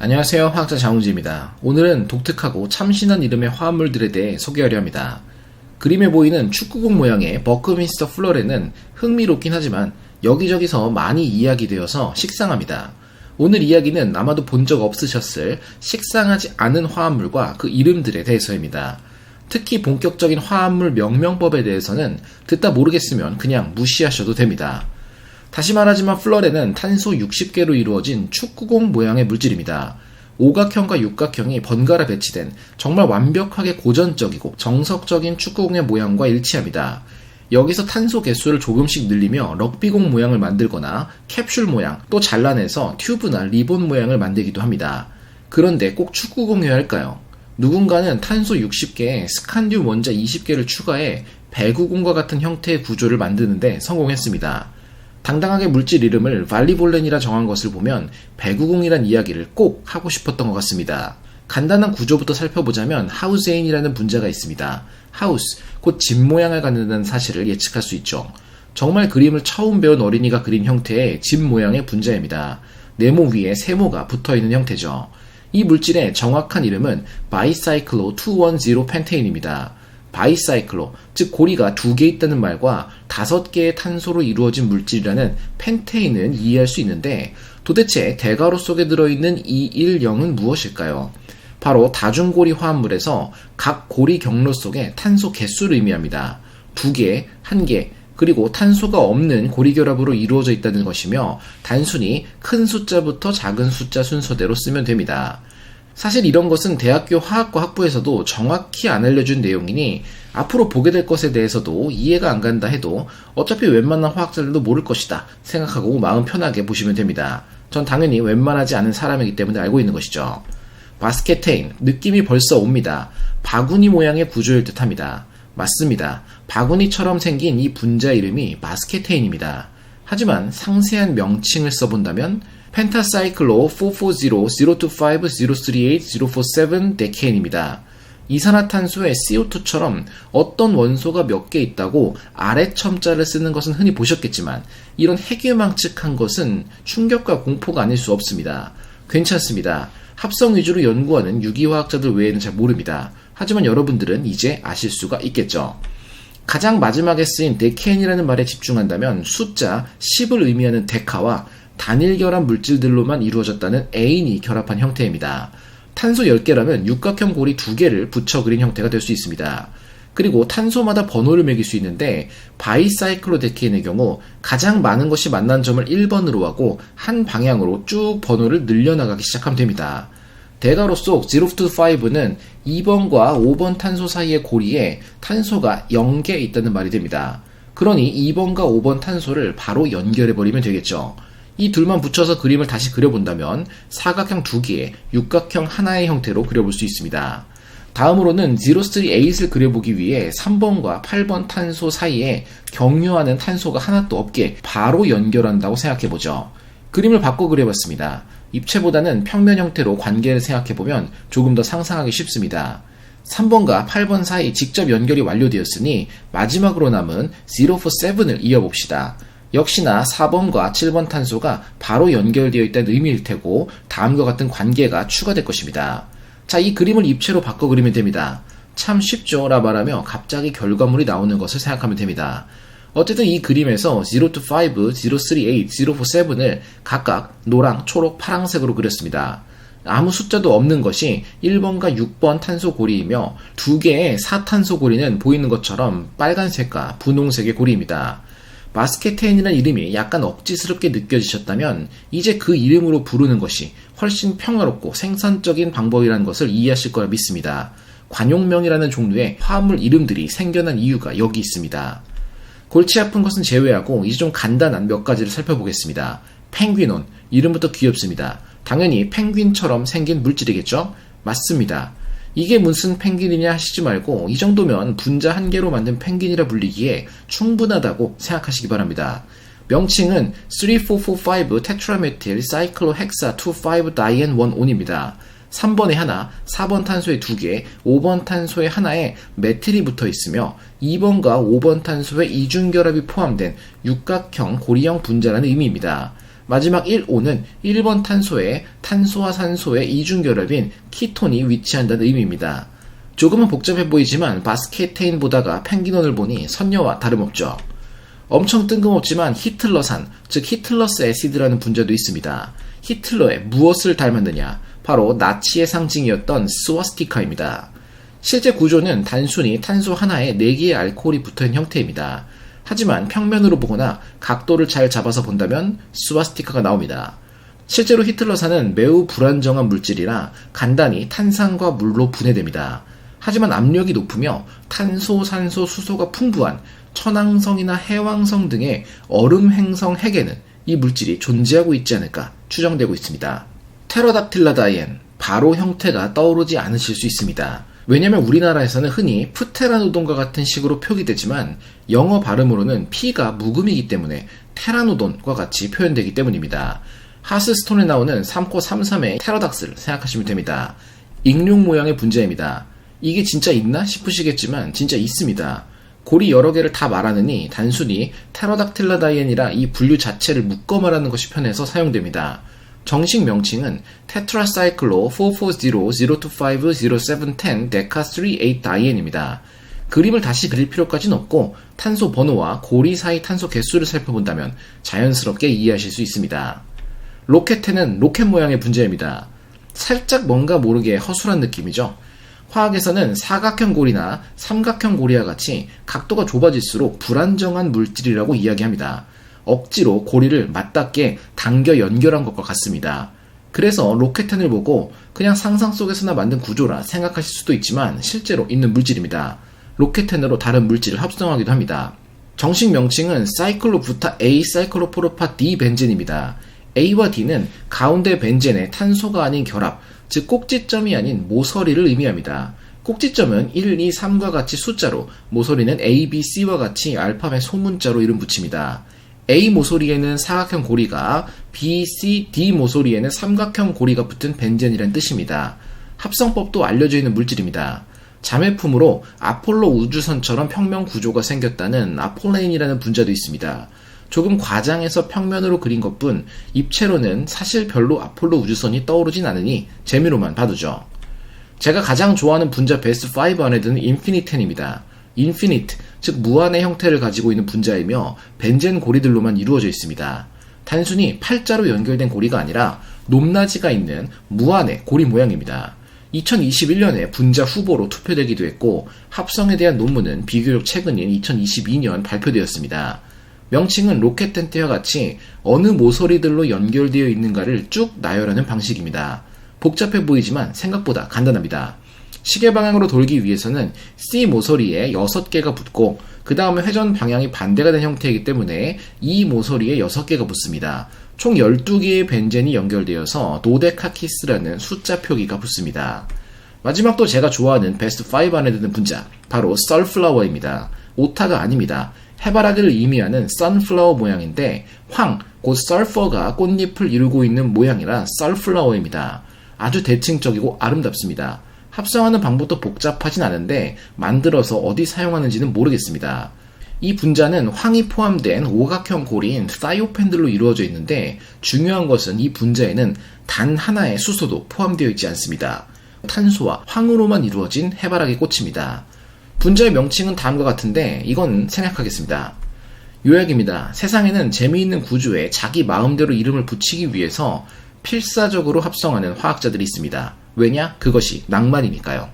안녕하세요. 화학자 장훈지입니다. 오늘은 독특하고 참신한 이름의 화합물들에 대해 소개하려 합니다. 그림에 보이는 축구공 모양의 버크민스터 플러레는 흥미롭긴 하지만 여기저기서 많이 이야기되어서 식상합니다. 오늘 이야기는 아마도 본 적 없으셨을 식상하지 않은 화합물과 그 이름들에 대해서입니다. 특히 본격적인 화합물 명명법에 대해서는 듣다 모르겠으면 그냥 무시하셔도 됩니다. 다시 말하지만 플러레는 탄소 60개로 이루어진 축구공 모양의 물질입니다. 오각형과 육각형이 번갈아 배치된 정말 완벽하게 고전적이고 정석적인 축구공의 모양과 일치합니다. 여기서 탄소 개수를 조금씩 늘리며 럭비공 모양을 만들거나 캡슐 모양, 또 잘라내서 튜브나 리본 모양을 만들기도 합니다. 그런데 꼭 축구공이어야 할까요? 누군가는 탄소 60개에 스칸듐 원자 20개를 추가해 배구공과 같은 형태의 구조를 만드는데 성공했습니다. 당당하게 물질 이름을 발리볼렌이라 정한 것을 보면 배구공이란 이야기를 꼭 하고 싶었던 것 같습니다. 간단한 구조부터 살펴보자면 하우세인이라는 분자가 있습니다. 하우스, 곧 집 모양을 갖는다는 사실을 예측할 수 있죠. 정말 그림을 처음 배운 어린이가 그린 형태의 집 모양의 분자입니다. 네모 위에 세모가 붙어있는 형태죠. 이 물질의 정확한 이름은 바이사이클로 210 펜테인입니다. 바이사이클로, 즉 고리가 2개 있다는 말과 5개의 탄소로 이루어진 물질이라는 펜테인은 이해할 수 있는데 도대체 대가로 속에 들어있는 210은 무엇일까요? 바로 다중고리 화합물에서 각 고리 경로 속에 탄소 개수를 의미합니다. 2개, 1개, 그리고 탄소가 없는 고리 결합으로 이루어져 있다는 것이며 단순히 큰 숫자부터 작은 숫자 순서대로 쓰면 됩니다. 사실 이런 것은 대학교 화학과 학부에서도 정확히 안 알려준 내용이니 앞으로 보게 될 것에 대해서도 이해가 안 간다 해도 어차피 웬만한 화학자들도 모를 것이다 생각하고 마음 편하게 보시면 됩니다. 전 당연히 웬만하지 않은 사람이기 때문에 알고 있는 것이죠. 바스케테인, 느낌이 벌써 옵니다. 바구니 모양의 구조일 듯 합니다. 맞습니다. 바구니처럼 생긴 이 분자 이름이 바스케테인입니다. 하지만 상세한 명칭을 써본다면 펜타사이클로 440-025-038-038-047 데케인입니다. 이산화탄소에 CO2처럼 어떤 원소가 몇 개 있다고 아래 첨자를 쓰는 것은 흔히 보셨겠지만 이런 해괴망측한 것은 충격과 공포가 아닐 수 없습니다. 괜찮습니다. 합성 위주로 연구하는 유기화학자들 외에는 잘 모릅니다. 하지만 여러분들은 이제 아실 수가 있겠죠. 가장 마지막에 쓰인 데케인이라는 말에 집중한다면 숫자 10을 의미하는 데카와 단일 결합 물질들로만 이루어졌다는 에인이 결합한 형태입니다. 탄소 10개라면 육각형 고리 2개를 붙여 그린 형태가 될 수 있습니다. 그리고 탄소마다 번호를 매길 수 있는데 바이사이클로데케인의 경우 가장 많은 것이 만난 점을 1번으로 하고 한 방향으로 쭉 번호를 늘려나가기 시작하면 됩니다. 대가로 속 0-5는 2번과 5번 탄소 사이의 고리에 탄소가 0개 있다는 말이 됩니다. 그러니 2번과 5번 탄소를 바로 연결해버리면 되겠죠. 이 둘만 붙여서 그림을 다시 그려본다면 사각형 2개에 육각형 하나의 형태로 그려볼 수 있습니다. 다음으로는 038을 그려보기 위해 3번과 8번 탄소 사이에 경유하는 탄소가 하나도 없게 바로 연결한다고 생각해보죠. 그림을 바꿔 그려봤습니다. 입체보다는 평면 형태로 관계를 생각해보면 조금 더 상상하기 쉽습니다. 3번과 8번 사이 직접 연결이 완료되었으니 마지막으로 남은 047을 이어봅시다. 역시나 4번과 7번 탄소가 바로 연결되어 있다는 의미일 테고 다음과 같은 관계가 추가될 것입니다. 자, 이 그림을 입체로 바꿔 그리면 됩니다. 참 쉽죠? 라 말하며 갑자기 결과물이 나오는 것을 생각하면 됩니다. 어쨌든 이 그림에서 0-5, 038, 047을 각각 노랑, 초록, 파랑색으로 그렸습니다. 아무 숫자도 없는 것이 1번과 6번 탄소 고리이며 2개의 4탄소 고리는 보이는 것처럼 빨간색과 분홍색의 고리입니다. 바스케테인이라는 이름이 약간 억지스럽게 느껴지셨다면 이제 그 이름으로 부르는 것이 훨씬 평화롭고 생산적인 방법이라는 것을 이해하실 거라 믿습니다. 관용명이라는 종류의 화합물 이름들이 생겨난 이유가 여기 있습니다. 골치 아픈 것은 제외하고 이제 좀 간단한 몇 가지를 살펴보겠습니다. 펭귄온, 이름부터 귀엽습니다. 당연히 펭귄처럼 생긴 물질이겠죠? 맞습니다. 이게 무슨 펭귄이냐 하시지 말고 이 정도면 분자 한 개로 만든 펭귄이라 불리기에 충분하다고 생각하시기 바랍니다. 명칭은 3445 테트라메틸 사이클로헥사 25 다이엔 1온입니다. 3번에 하나, 4번 탄소에 2개, 5번 탄소에 하나에 메틸이 붙어 있으며 2번과 5번 탄소에 이중결합이 포함된 육각형 고리형 분자라는 의미입니다. 마지막 1,5는 1번 탄소에 탄소와 산소의 이중결합인 키톤이 위치한다는 의미입니다. 조금은 복잡해 보이지만 바스케테인보다가 펭기논을 보니 선녀와 다름없죠. 엄청 뜬금없지만 히틀러산, 즉 히틀러스 애시드라는 분자도 있습니다. 히틀러의 무엇을 닮았느냐? 바로 나치의 상징이었던 스와스티카입니다. 실제 구조는 단순히 탄소 하나에 4개의 알코올이 붙어있는 형태입니다. 하지만 평면으로 보거나 각도를 잘 잡아서 본다면 스와스티카가 나옵니다. 실제로 히틀러산은 매우 불안정한 물질이라 간단히 탄산과 물로 분해됩니다. 하지만 압력이 높으며 탄소, 산소, 수소가 풍부한 천왕성이나 해왕성 등의 얼음 행성 핵에는 이 물질이 존재하고 있지 않을까 추정되고 있습니다. 테러닥틸라다이엔, 바로 형태가 떠오르지 않으실 수 있습니다. 왜냐면 우리나라에서는 흔히 프테라노돈과 같은 식으로 표기되지만 영어 발음으로는 P가 묵음이기 때문에 테라노돈과 같이 표현되기 때문입니다. 하스스톤에 나오는 3코33의 테러닥스를 생각하시면 됩니다. 익룡 모양의 분자입니다. 이게 진짜 있나 싶으시겠지만 진짜 있습니다. 고리 여러 개를 다 말하느니 단순히 테러닥틸라다이엔이라 이 분류 자체를 묶어 말하는 것이 편해서 사용됩니다. 정식 명칭은 테트라사이클로 440-025-0710 데카3-8 다이엔입니다. 그림을 다시 그릴 필요까지는 없고 탄소 번호와 고리 사이 탄소 개수를 살펴본다면 자연스럽게 이해하실 수 있습니다. 로켓텐은 로켓 모양의 분자입니다. 살짝 뭔가 모르게 허술한 느낌이죠. 화학에서는 사각형 고리나 삼각형 고리와 같이 각도가 좁아질수록 불안정한 물질이라고 이야기합니다. 억지로 고리를 맞닿게 당겨 연결한 것과 같습니다. 그래서 로켓텐을 보고 그냥 상상 속에서나 만든 구조라 생각하실 수도 있지만 실제로 있는 물질입니다. 로켓텐으로 다른 물질을 합성하기도 합니다. 정식 명칭은 사이클로부타 A 사이클로포르파 D 벤젠입니다. A와 D는 가운데 벤젠의 탄소가 아닌 결합, 즉 꼭지점이 아닌 모서리를 의미합니다. 꼭지점은 1, 2, 3과 같이 숫자로, 모서리는 A, B, C와 같이 알파벳 소문자로 이름 붙입니다. A 모서리에는 사각형 고리가, B, C, D 모서리에는 삼각형 고리가 붙은 벤젠이라는 뜻입니다. 합성법도 알려져 있는 물질입니다. 자매품으로 아폴로 우주선처럼 평면 구조가 생겼다는 아폴레인이라는 분자도 있습니다. 조금 과장해서 평면으로 그린 것뿐 입체로는 사실 별로 아폴로 우주선이 떠오르진 않으니 재미로만 봐두죠. 제가 가장 좋아하는 분자 베스트 5 안에 드는 인피니텐입니다. 인피니트, 즉 무한의 형태를 가지고 있는 분자이며 벤젠 고리들로만 이루어져 있습니다. 단순히 팔자로 연결된 고리가 아니라 높낮이가 있는 무한의 고리 모양입니다. 2021년에 분자 후보로 투표되기도 했고 합성에 대한 논문은 비교적 최근인 2022년 발표되었습니다. 명칭은 로켓텐 때와 같이 어느 모서리들로 연결되어 있는가를 쭉 나열하는 방식입니다. 복잡해 보이지만 생각보다 간단합니다. 시계 방향으로 돌기 위해서는 C 모서리에 6개가 붙고 그 다음에 회전 방향이 반대가 된 형태이기 때문에 E 모서리에 6개가 붙습니다. 총 12개의 벤젠이 연결되어서 도데카키스라는 숫자 표기가 붙습니다. 마지막 또 제가 좋아하는 베스트 5 안에 드는 분자, 바로 썰플라워입니다. 오타가 아닙니다. 해바라기를 의미하는 선플라워 모양인데 황, 곧 썰퍼가 꽃잎을 이루고 있는 모양이라 썰플라워입니다. 아주 대칭적이고 아름답습니다. 합성하는 방법도 복잡하진 않은데 만들어서 어디 사용하는지는 모르겠습니다. 이 분자는 황이 포함된 오각형 고리인 사이오펜들로 이루어져 있는데 중요한 것은 이 분자에는 단 하나의 수소도 포함되어 있지 않습니다. 탄소와 황으로만 이루어진 해바라기 꽃입니다. 분자의 명칭은 다음과 같은데 이건 생략하겠습니다. 요약입니다. 세상에는 재미있는 구조에 자기 마음대로 이름을 붙이기 위해서 필사적으로 합성하는 화학자들이 있습니다. 왜냐? 그것이 낭만이니까요.